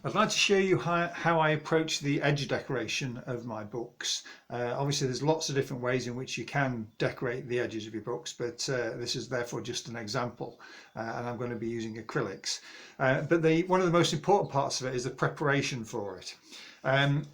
I'd like to show you how I approach the edge decoration of my books. Obviously there's lots of different ways in which you can decorate the edges of your books, but this is therefore just an example, and I'm going to be using acrylics. But one of the most important parts of it is the preparation for it.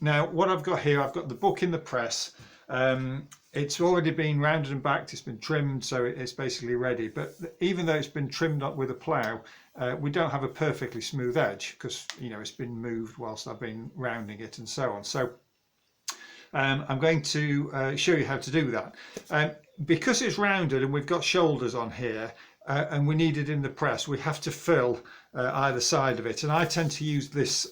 Now what I've got here, I've got the book in the press. It's already been rounded and backed, it's been trimmed, so it's basically ready. But even though it's been trimmed up with a plough, we don't have a perfectly smooth edge because it's been moved whilst I've been rounding it and so on. So I'm going to show you how to do that. Because it's rounded and we've got shoulders on here and we need it in the press, we have to fill either side of it, and I tend to use this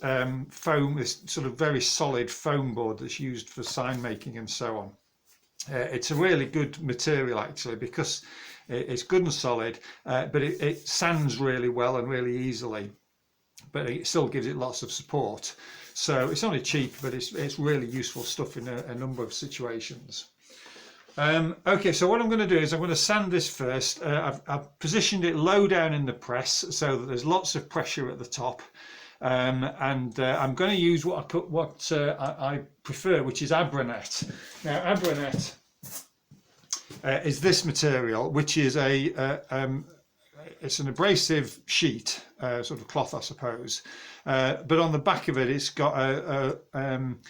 foam, this sort of very solid foam board that's used for sign making and so on. It's a really good material actually because it's good and solid, but it sands really well and really easily, but it still gives it lots of support. So it's only cheap, but it's really useful stuff in a number of situations. Okay, so what I'm going to do is I'm going to sand this first. I've positioned it low down in the press so that there's lots of pressure at the top, and I'm going to use what I prefer, which is Abranet. Now Abranet is this material, which is it's an abrasive sheet, sort of cloth I suppose, but on the back of it it's got a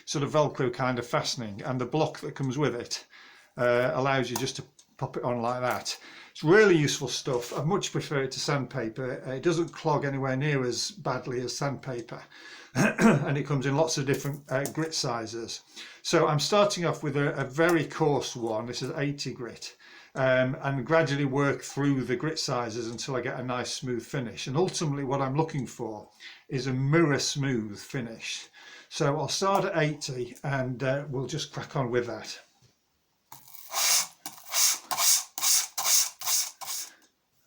sort of Velcro kind of fastening, and the block that comes with it allows you just to pop it on like that. It's really useful stuff. I much prefer it to sandpaper. It doesn't clog anywhere near as badly as sandpaper and it comes in lots of different grit sizes. So I'm starting off with a very coarse one. This is 80 grit, and gradually work through the grit sizes until I get a nice smooth finish. And ultimately what I'm looking for is a mirror smooth finish. So I'll start at 80 and we'll just crack on with that.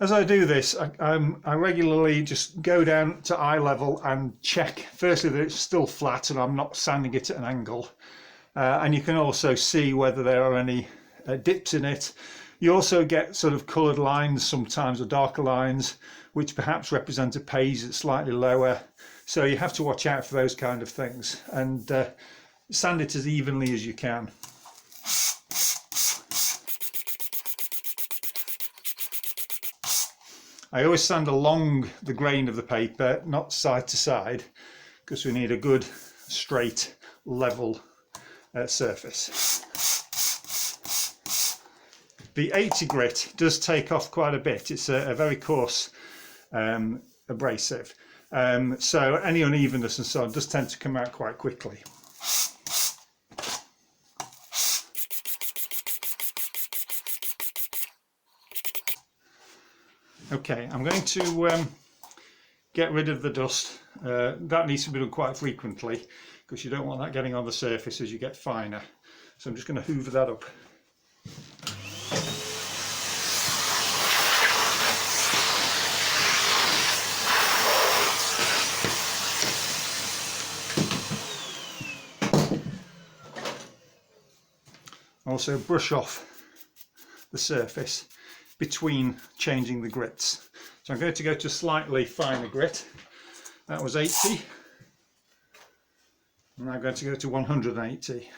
As I do this, I regularly just go down to eye level and check firstly that it's still flat and I'm not sanding it at an angle, and you can also see whether there are any dips in it. You also get sort of coloured lines sometimes, or darker lines, which perhaps represent a page that's slightly lower, so you have to watch out for those kind of things and sand it as evenly as you can. I always sand along the grain of the paper, not side to side, because we need a good, straight, level surface. The 80 grit does take off quite a bit. It's a very coarse abrasive, so any unevenness and so on does tend to come out quite quickly. Okay, I'm going to get rid of the dust. That needs to be done quite frequently because you don't want that getting on the surface as you get finer. So I'm just going to hoover that up. Also brush off the surface between changing the grits. So I'm going to go to slightly finer grit. That was 80. And I'm going to go to 180.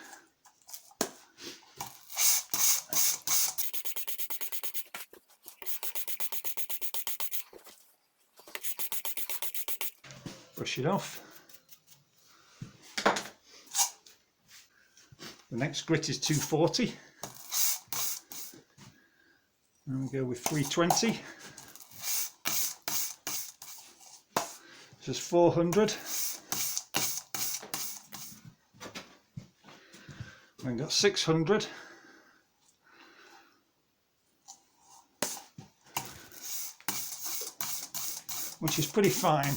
Brush it off. The next grit is 240. And we go with 320. This is 400. We've got 600. Which is pretty fine.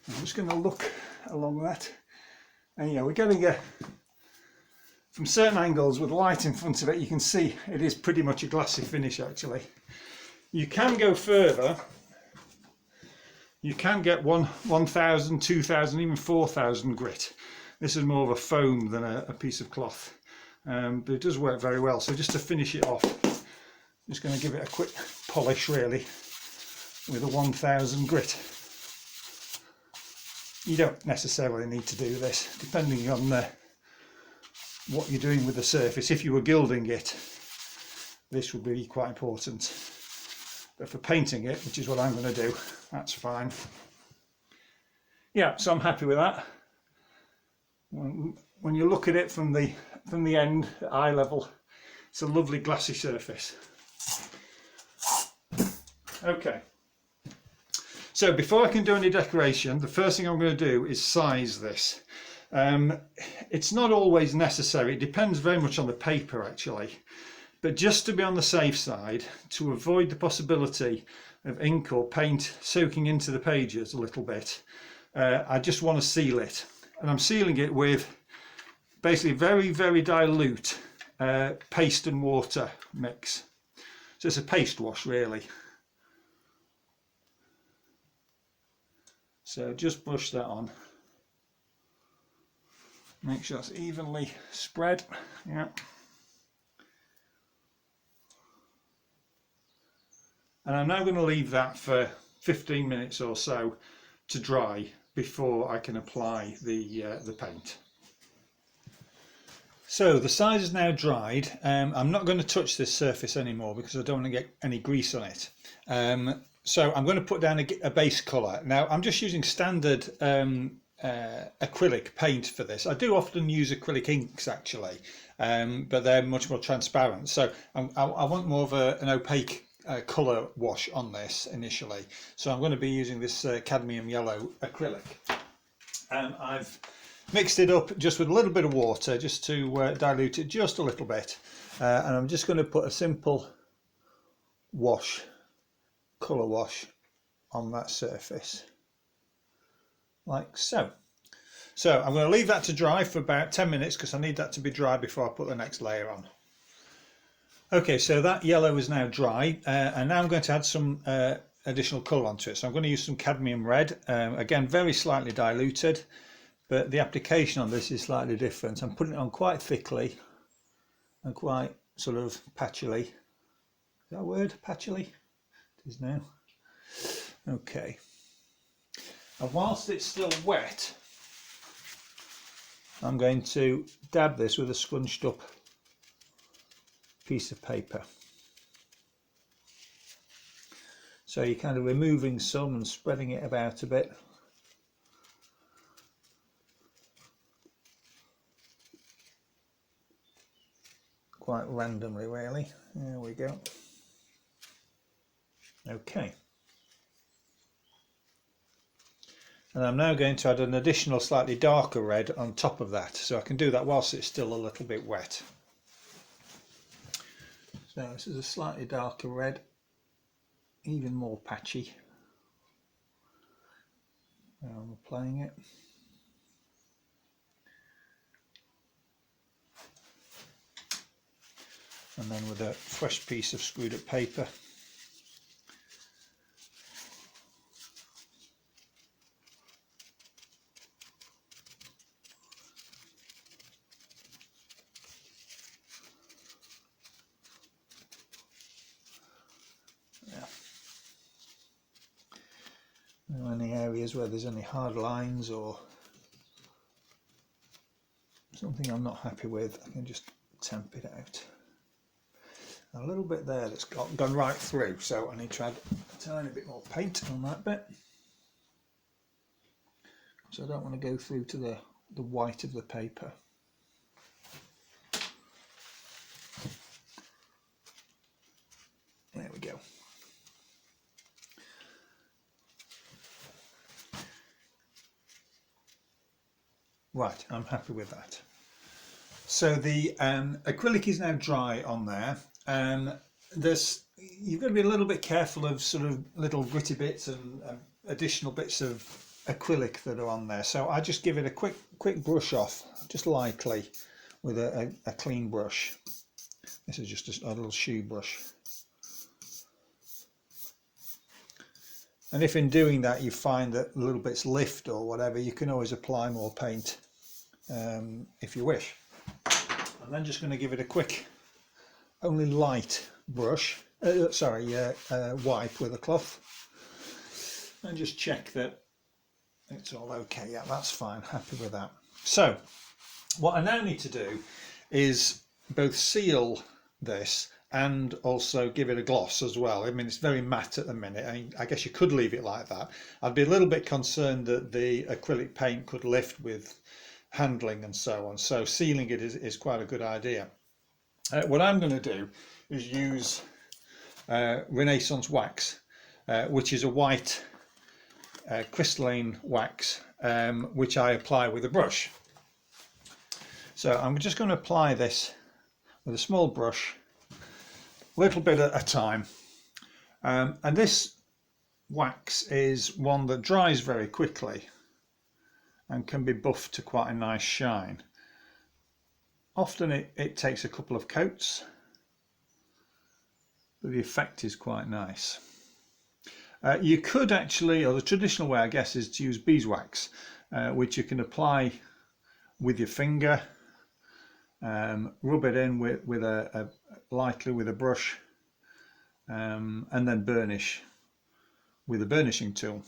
I'm just going to look along that. And yeah, we're getting from certain angles with light in front of it, you can see it is pretty much a glassy finish actually. You can go further. You can get 1,000, 2,000, even 4,000 grit. This is more of a foam than a piece of cloth, but it does work very well. So just to finish it off, I'm just going to give it a quick polish really. with a 1000 grit. You don't necessarily need to do this, depending on what you're doing with the surface. If you were gilding it, this would be quite important. But for painting it, which is what I'm going to do, that's fine. Yeah, so I'm happy with that. When you look at it from the end, at eye level, it's a lovely glassy surface. Okay. So before I can do any decoration, the first thing I'm going to do is size this. It's not always necessary, it depends very much on the paper actually, but just to be on the safe side, to avoid the possibility of ink or paint soaking into the pages a little bit, I just want to seal it, and I'm sealing it with basically very, very dilute paste and water mix. So it's a paste wash really. So just brush that on. Make sure it's evenly spread. Yeah. And I'm now going to leave that for 15 minutes or so to dry before I can apply the paint. So the size is now dried. I'm not going to touch this surface anymore because I don't want to get any grease on it. So I'm going to put down a base colour. Now I'm just using standard acrylic paint for this. I do often use acrylic inks actually, but they're much more transparent. So I want more of an opaque colour wash on this initially. So I'm going to be using this cadmium yellow acrylic. I've mixed it up just with a little bit of water just to dilute it just a little bit. And I'm just going to put a simple wash, colour wash on that surface like so. So I'm going to leave that to dry for about 10 minutes because I need that to be dry before I put the next layer on. Okay, so that yellow is now dry, and now I'm going to add some additional colour onto it. So I'm going to use some cadmium red, again very slightly diluted, but the application on this is slightly different. I'm putting it on quite thickly and quite sort of patchily. Is that a word? Patchily? It is now. Okay. And whilst it's still wet, I'm going to dab this with a scrunched up piece of paper. So you're kind of removing some and spreading it about a bit. Quite randomly really. There we go. Okay. And I'm now going to add an additional slightly darker red on top of that, so I can do that whilst it's still a little bit wet. So this is a slightly darker red, even more patchy. Now I'm applying it. And then with a fresh piece of screwed up paper, any areas where there's any hard lines or something I'm not happy with, I can just tamp it out. A little bit there that's gone right through, so I need to add a tiny bit more paint on that bit, so I don't want to go through to the white of the paper. There we go. Right, I'm happy with that. So the acrylic is now dry on there. You've got to be a little bit careful of sort of little gritty bits and additional bits of acrylic that are on there. So I just give it a quick brush off, just lightly, with a clean brush. This is just a little shoe brush. And if in doing that you find that little bits lift or whatever, you can always apply more paint if you wish. I'm then just going to give it a quick, only light brush, wipe with a cloth, and just check that it's all okay. Yeah, that's fine, happy with that. So what I now need to do is both seal this and also give it a gloss as well. I mean, it's very matte at the minute. I guess you could leave it like that. I'd be a little bit concerned that the acrylic paint could lift with handling and so on. So sealing it is quite a good idea. What I'm going to do is use Renaissance wax, which is a white crystalline wax, which I apply with a brush. So I'm just going to apply this with a small brush, a little bit at a time. And this wax is one that dries very quickly and can be buffed to quite a nice shine. Often it takes a couple of coats, but the effect is quite nice. You could actually, or the traditional way I guess, is to use beeswax, which you can apply with your finger, rub it in with lightly with a brush, and then burnish with a burnishing tool.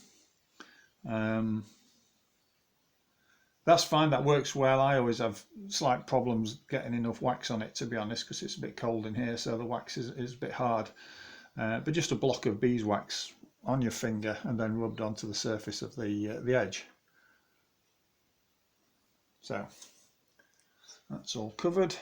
That's fine, that works well. I always have slight problems getting enough wax on it, to be honest, because it's a bit cold in here, so the wax is a bit hard. But just a block of beeswax on your finger and then rubbed onto the surface of the edge. So that's all covered.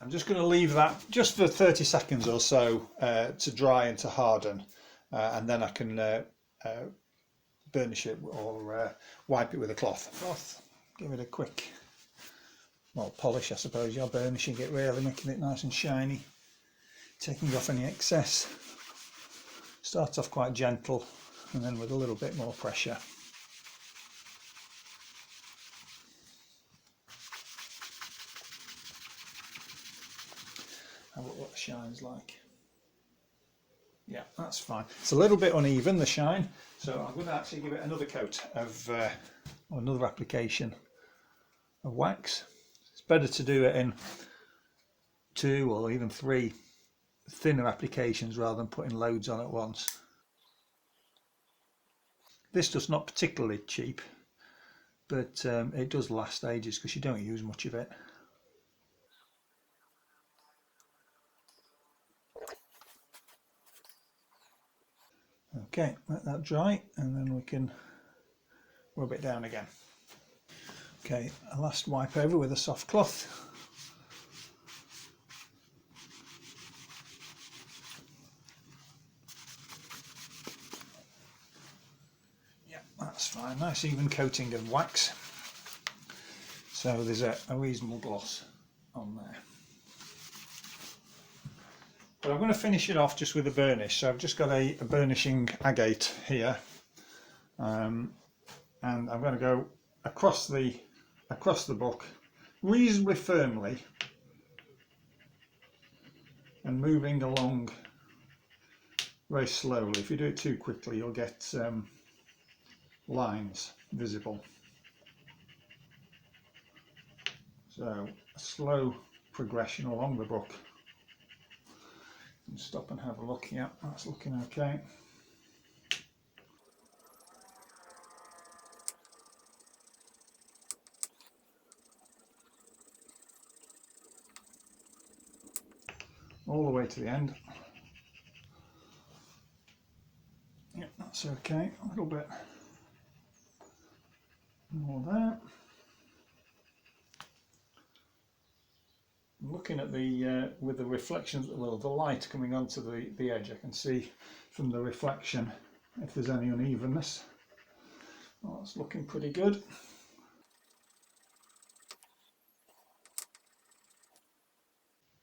I'm just going to leave that just for 30 seconds or so to dry and to harden, and then I can burnish it or wipe it with a cloth. Give it a quick, well, polish, I suppose. You're burnishing it really, making it nice and shiny, taking off any excess. Start off quite gentle and then with a little bit more pressure. Have a look what the shine's like. Yeah, that's fine. It's a little bit uneven, the shine, so I'm going to actually give it another coat of, or another application of wax. It's better to do it in 2 or even 3 thinner applications rather than putting loads on at once. This stuff's not particularly cheap, but it does last ages because you don't use much of it. Okay, let that dry and then we can rub it down again. Okay, a last wipe over with a soft cloth. Yeah, that's fine. Nice even coating of wax. So there's a reasonable gloss on there. But I'm going to finish it off just with a burnish. So I've just got a burnishing agate here, and I'm going to go across the book reasonably firmly and moving along very slowly. If you do it too quickly, you'll get lines visible. So a slow progression along the book. Stop and have a look. Yeah, that's looking okay. All the way to the end. Yeah, that's okay. A little bit more there. Looking at the with the reflection, well, the light coming onto the edge, I can see from the reflection if there's any unevenness. Well, that's looking pretty good.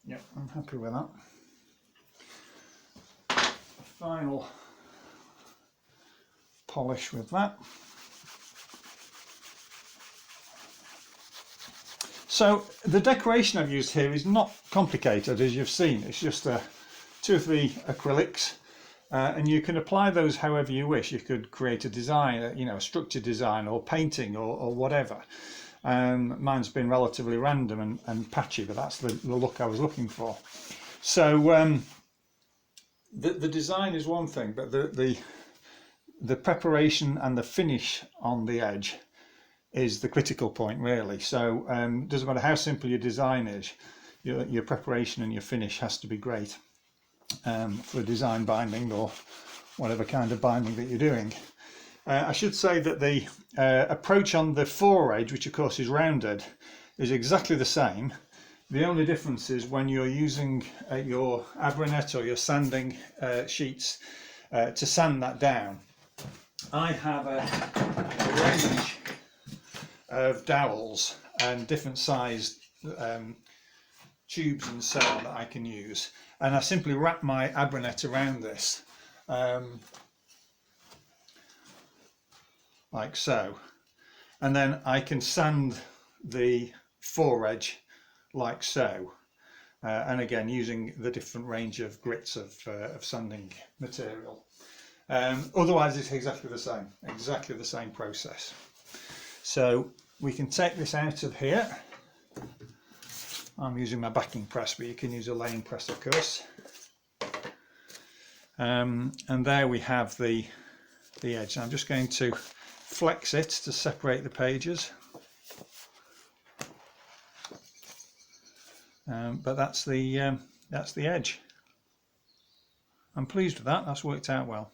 Yep, I'm happy with that. A final polish with that. So the decoration I've used here is not complicated, as you've seen. It's just 2 or 3 acrylics, and you can apply those however you wish. You could create a design, you know, a structured design or painting or whatever. Mine's been relatively random and patchy, but that's the look I was looking for. So the design is one thing, but the preparation and the finish on the edge is the critical point, really. So it doesn't matter how simple your design is, your preparation and your finish has to be great for design binding or whatever kind of binding that you're doing. I should say that the approach on the fore edge, which of course is rounded, is exactly the same. The only difference is when you're using your abranet or your sanding sheets to sand that down. I have a range of dowels and different sized tubes and so on that I can use, and I simply wrap my abranet around this like so, and then I can sand the fore edge like so, and again using the different range of grits of sanding material. Otherwise it's exactly the same process. So we can take this out of here. I'm using my backing press, but you can use a laying press of course. And there we have the edge. I'm just going to flex it to separate the pages. But that's the edge. I'm pleased with that. That's worked out well.